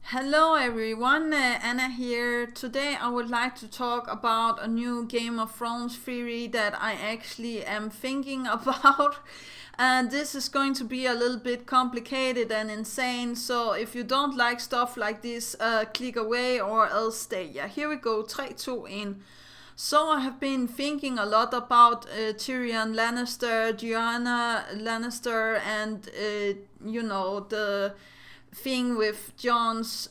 Hello everyone, Anna here. Today I would like to talk about a new Game of Thrones theory that I actually am thinking about. And this is going to be a little bit complicated and insane, so if you don't like stuff like this, click away or else stay. Yeah, here we go. 3, 2, 1. So I have been thinking a lot about Tyrion Lannister, Joanna Lannister, and the thing with John's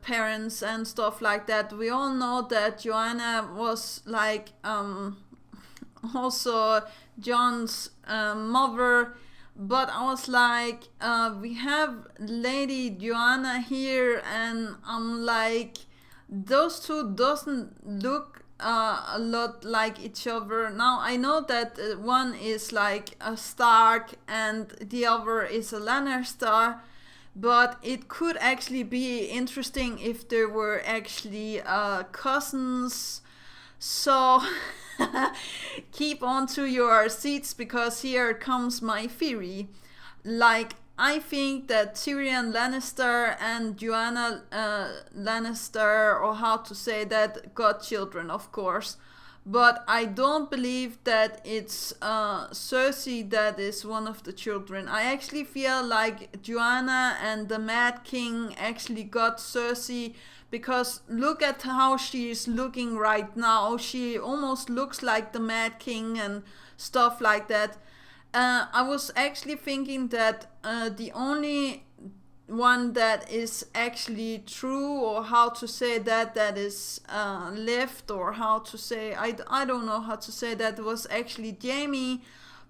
parents and stuff like that. We all know that Joanna was like also John's mother, but I was like, we have Lady Joanna here, and I'm like, those two doesn't look a lot like each other. Now I know that one is like a Stark and the other is a Lannister, but it could actually be interesting if there were actually cousins. So keep on to your seats because here comes my theory. Like, I think that Tyrion Lannister and Joanna Lannister, or how to say that, got children, of course. But I don't believe that it's Cersei that is one of the children. I actually feel like Joanna and the Mad King actually got Cersei, because look at how she is looking right now. She almost looks like the Mad King and stuff like that. I was actually thinking that the only one that is actually true, or how to say that is left, or how to say, I don't know how to say that, was actually Jamie.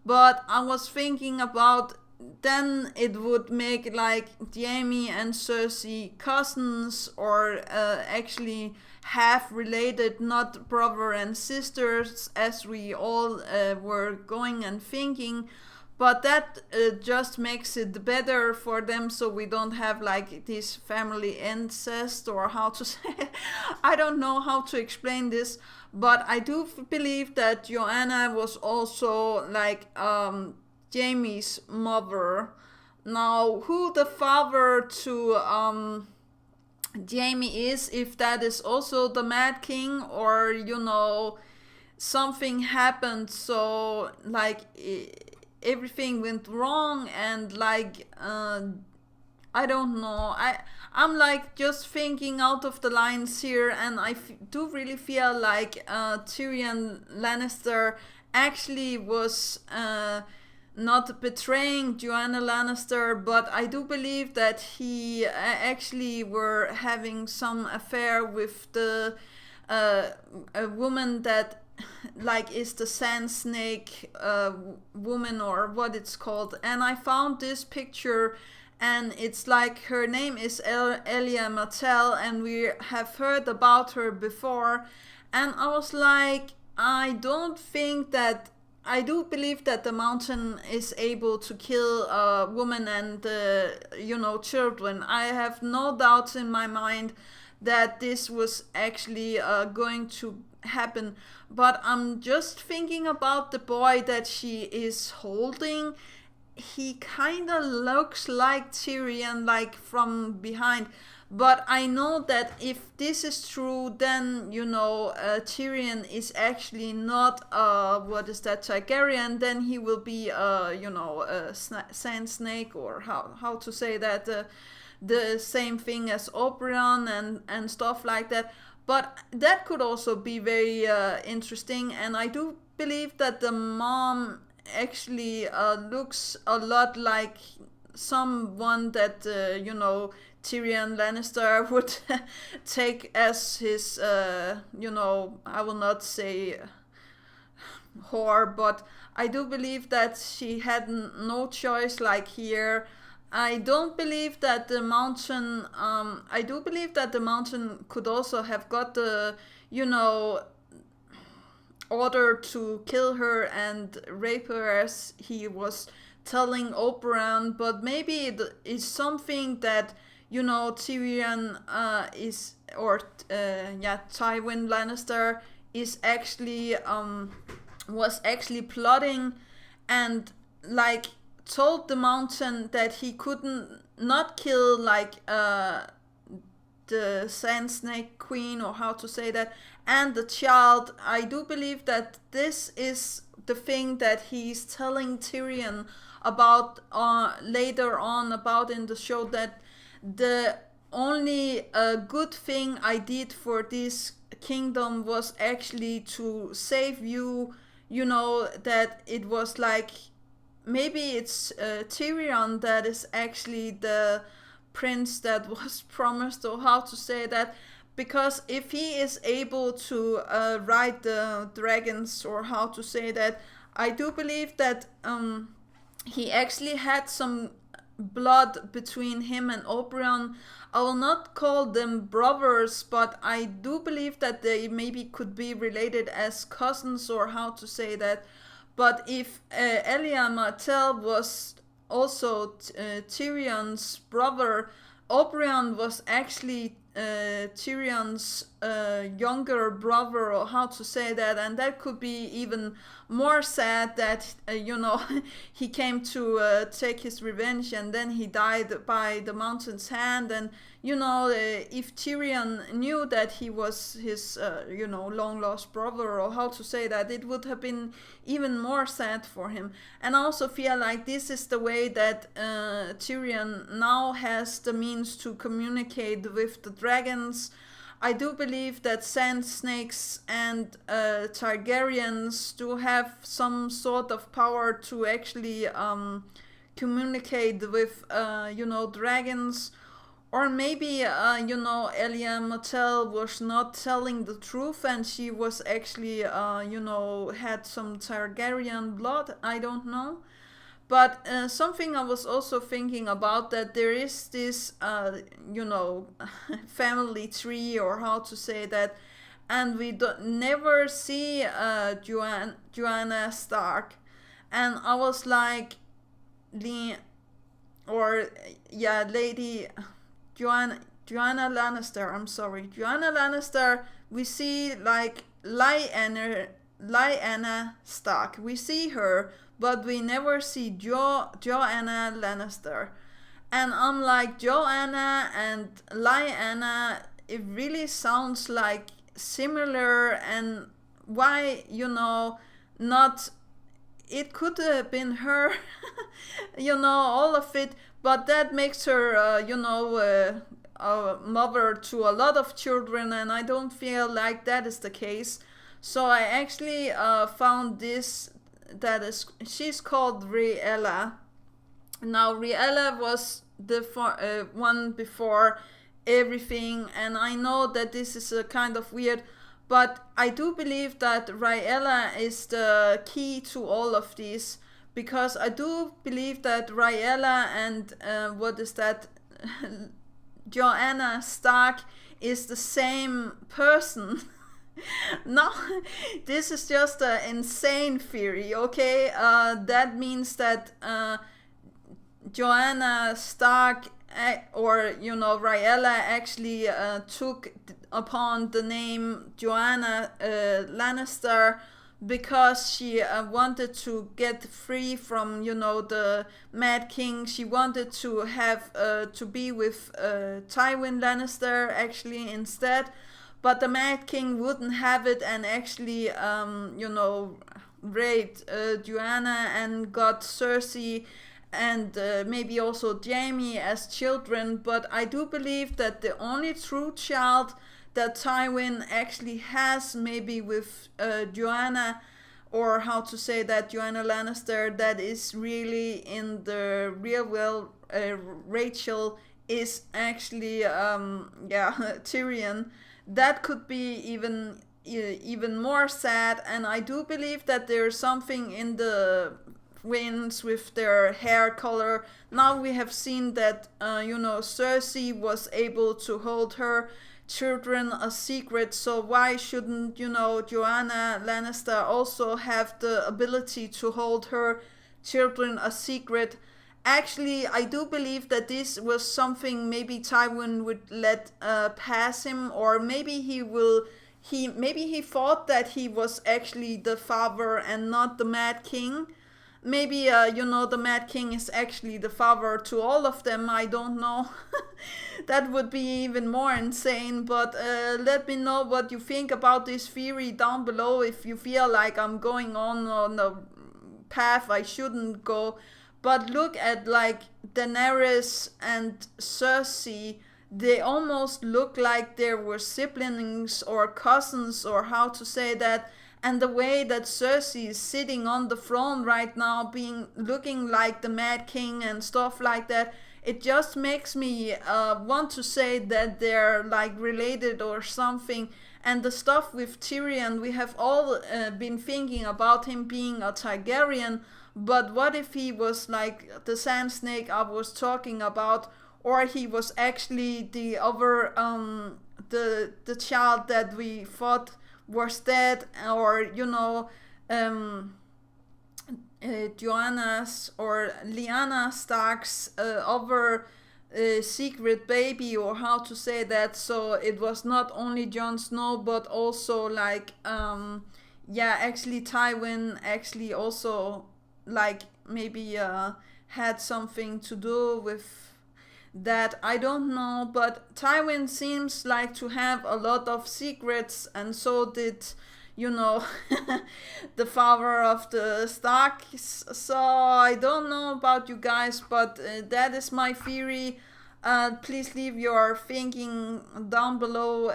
But I was thinking about, then it would make like Jamie and Cersei cousins, or actually half related, not brother and sisters as we all were going and thinking. But that just makes it better for them, so we don't have like this family incest, or how to say. I don't know how to explain this, but I do believe that Joanna was also like Jamie's mother. Now, who the father to Jamie is, if that is also the Mad King, or something happened, so like everything went wrong, and like I don't know. I'm like just thinking out of the lines here, and do really feel like Tyrion Lannister actually was not betraying Joanna Lannister, but I do believe that he actually were having some affair with the a woman that like is the sand snake woman, or what it's called. And I found this picture, and it's like her name is Elia Martell, and we have heard about her before. And I was like, I do believe that the mountain is able to kill a woman and children. I have no doubts in my mind that this was actually going to happen. But I'm just thinking about the boy that she is holding. He kind of looks like Tyrion, like from behind. But I know that if this is true, then Tyrion is actually not what is that, Targaryen. Then he will be a sand snake, or how to say that, the same thing as Oberyn and stuff like that. But that could also be very interesting, and I do believe that the mom actually looks a lot like someone that Tyrion Lannister would take as his I will not say whore, but I do believe that she had no choice. Like here, I don't believe that the mountain. I do believe that the mountain could also have got the order to kill her and rape her, as he was telling Oberyn. But maybe it is something that Tyrion is, or Tywin Lannister is actually was actually plotting, and like told the mountain that he couldn't not kill like the Sand Snake Queen, or how to say that, and the child. I do believe that this is the thing that he's telling Tyrion about later on about in the show, that the only good thing I did for this kingdom was actually to save you. You know, that it was like maybe it's Tyrion that is actually the prince that was promised, or how to say that, because if he is able to ride the dragons, or how to say that, I do believe that he actually had some blood between him and Oberyn. I will not call them brothers, but I do believe that they maybe could be related as cousins, or how to say that. But if Elia Martell was also Tyrion's brother, Oberyn was actually Tyrion's younger brother, or how to say that, and that could be even more sad that he came to take his revenge, and then he died by the mountain's hand. And if Tyrion knew that he was his long lost brother, or how to say that, it would have been even more sad for him. And I also feel like this is the way that Tyrion now has the means to communicate with the dragons. I do believe that sand snakes and Targaryens do have some sort of power to actually communicate with dragons. Or maybe Elia Martell was not telling the truth, and she was actually had some Targaryen blood. I don't know. But something I was also thinking about, that there is this, family tree, or how to say that, and we never see Joanna Stark. And I was like, Lady Joanna Lannister, I'm sorry. Joanna Lannister, we see like Lyanna Stark. We see her, but we never see Joanna Lannister. And I'm like, Joanna and Lyanna, it really sounds like similar, and why, not, it could have been her, all of it, but that makes her, a mother to a lot of children, and I don't feel like that is the case. So I actually found this, she's called Rhaella. Now Rhaella was the one before everything, and I know that this is a kind of weird, but I do believe that Rhaella is the key to all of this, because I do believe that Rhaella and Joanna Stark is the same person. No, this is just an insane theory, okay? That means that Joanna Stark or Rhaella actually took upon the name Joanna Lannister because she wanted to get free from the Mad King. She wanted to have to be with Tywin Lannister actually instead, but the Mad King wouldn't have it, and actually raped Joanna and got Cersei and maybe also Jaime as children. But I do believe that the only true child that Tywin actually has, maybe with Joanna, or how to say that, Joanna Lannister, that is really in the real world, Rachel, is actually Tyrion. That could be even more sad. And I do believe that there's something in the winds with their hair color. Now we have seen that Cersei was able to hold her children a secret, so why shouldn't Joanna Lannister also have the ability to hold her children a secret? Actually, I do believe that this was something maybe Tywin would let pass him, or maybe he thought that he was actually the father and not the Mad King. Maybe, the Mad King is actually the father to all of them. I don't know. That would be even more insane. But let me know what you think about this theory down below. If you feel like I'm going on a path I shouldn't go. But look at like Daenerys and Cersei. They almost look like they were siblings or cousins, or how to say that. And the way that Cersei is sitting on the throne right now, being looking like the Mad King and stuff like that, it just makes me want to say that they're like related or something. And the stuff with Tyrion, we have all been thinking about him being a Targaryen, but what if he was like the Sand Snake I was talking about, or he was actually the other the child that we thought was dead, or Joanna's or Lyanna Stark's other secret baby, or how to say that. So it was not only Jon Snow, but also like actually Tywin actually also like maybe had something to do with that. I don't know, but Tywin seems like to have a lot of secrets, and so did the father of the Starks. So I don't know about you guys, but that is my theory. Please leave your thinking down below.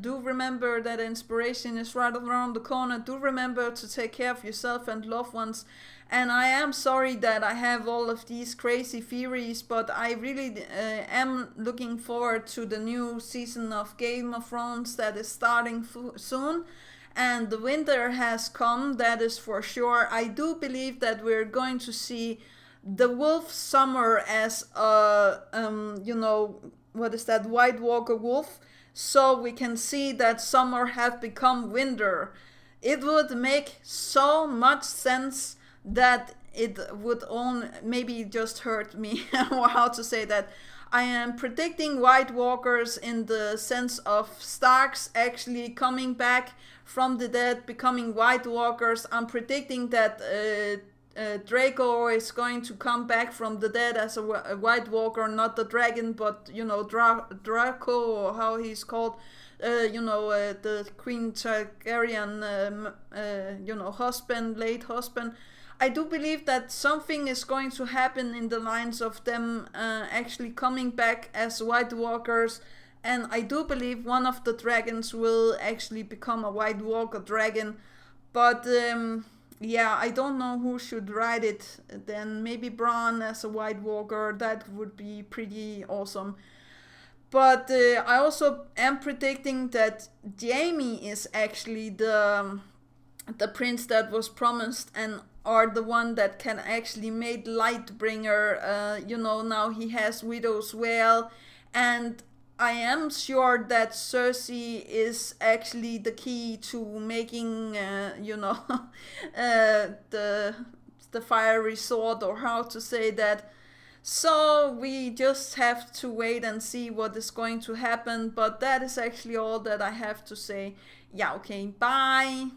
Do remember that inspiration is right around the corner. Do remember to take care of yourself and loved ones. And I am sorry that I have all of these crazy theories, but I really am looking forward to the new season of Game of Thrones that is starting soon. And the winter has come, that is for sure. I do believe that we're going to see the wolf summer as what is that, White Walker wolf. So we can see that summer have become winter. It would make so much sense that it would maybe just hurt me or how to say that. I am predicting White Walkers in the sense of Starks actually coming back from the dead, becoming White Walkers. I'm predicting that Draco is going to come back from the dead as a White Walker, not the dragon, but Draco, or how he's called. The Queen Targaryen, late husband. I do believe that something is going to happen in the lines of them actually coming back as White Walkers, and I do believe one of the dragons will actually become a White Walker dragon. But I don't know who should ride it. Then maybe Bronn as a White Walker, that would be pretty awesome. But I also am predicting that Jaime is actually the prince that was promised, and are the one that can actually make Lightbringer. Now he has Widow's Wail, and I am sure that Cersei is actually the key to making the fiery sword, or how to say that. So we just have to wait and see what is going to happen. But that is actually all that I have to say. Yeah, okay, bye.